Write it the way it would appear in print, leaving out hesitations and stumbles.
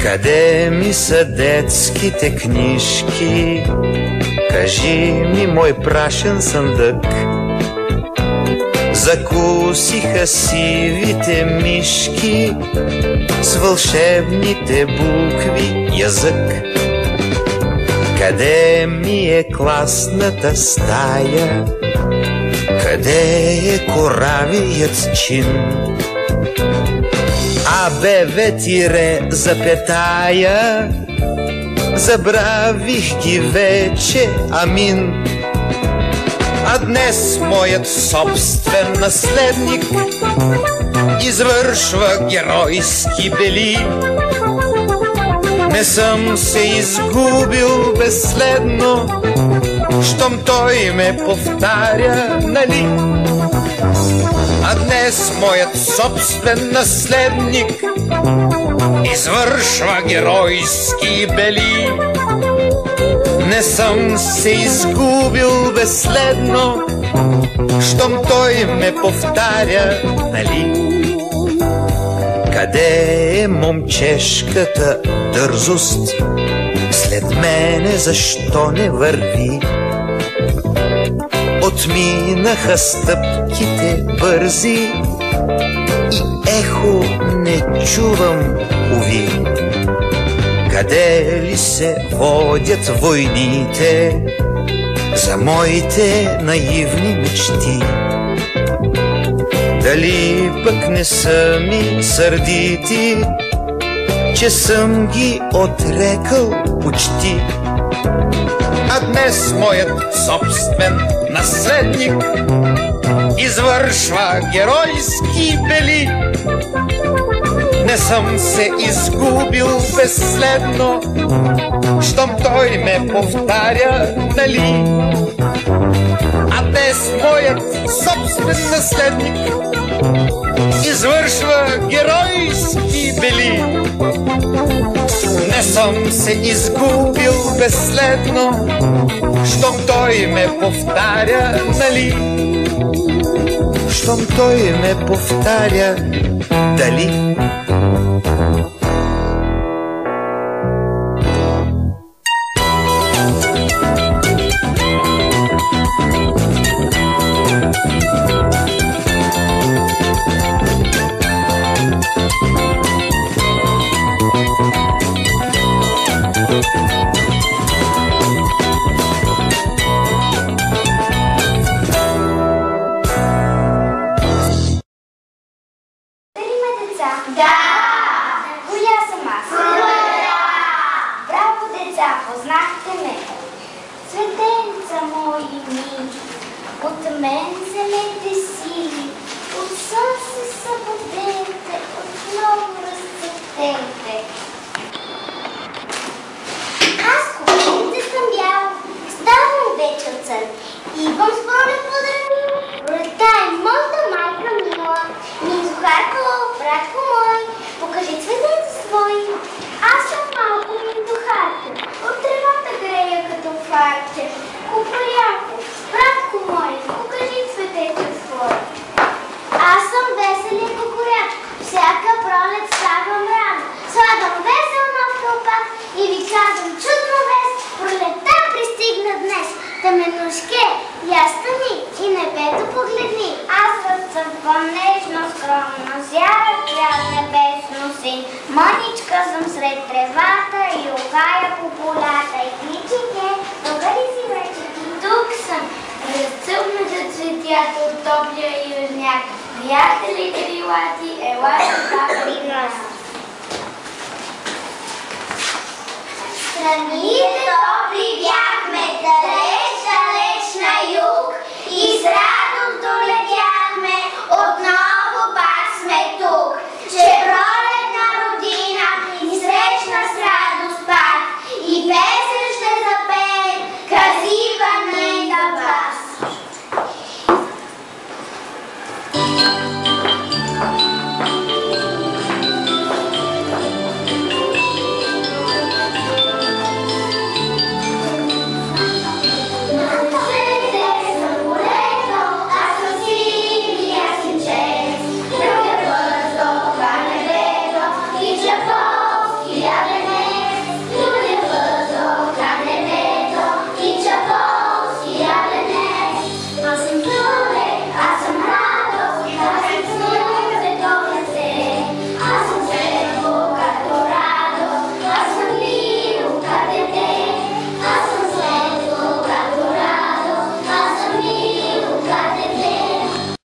Къде ми са детските книжки? Кажи ми, мой прашен съндък. Закусиха сивите мишки с вълшебните букви язък. Къде ми е класната стая? Къде е коравият чин? АБВ тире запетая, забравих ги вече, амин. А днес моят собствен наследник извършва геройски бели. Не съм се изгубил безследно, щом той ме повтаря, нали? А днес моят собствен наследник извършва геройски бели. Не съм се изгубил безследно, щом той ме повтаря, нали? Къде е момчешката дързост? След мене защо не върви? Отминаха стъпките бързи и ехо не чувам, уви. Къде ли се водят войните за моите наивни мечти? Дали пък не са ми сърдити, че съм ги отрекал почти? А днес моят собствен наследник извършва геройски бели. Не съм се изгубил безследно, щом той ме повтаря, нали? А днес моят собствен наследник извършва геройски бели. Не съм се изгубил безследно, щом той ме повтаря, нали? Щом той ме повтаря, дали? Красива не на вас.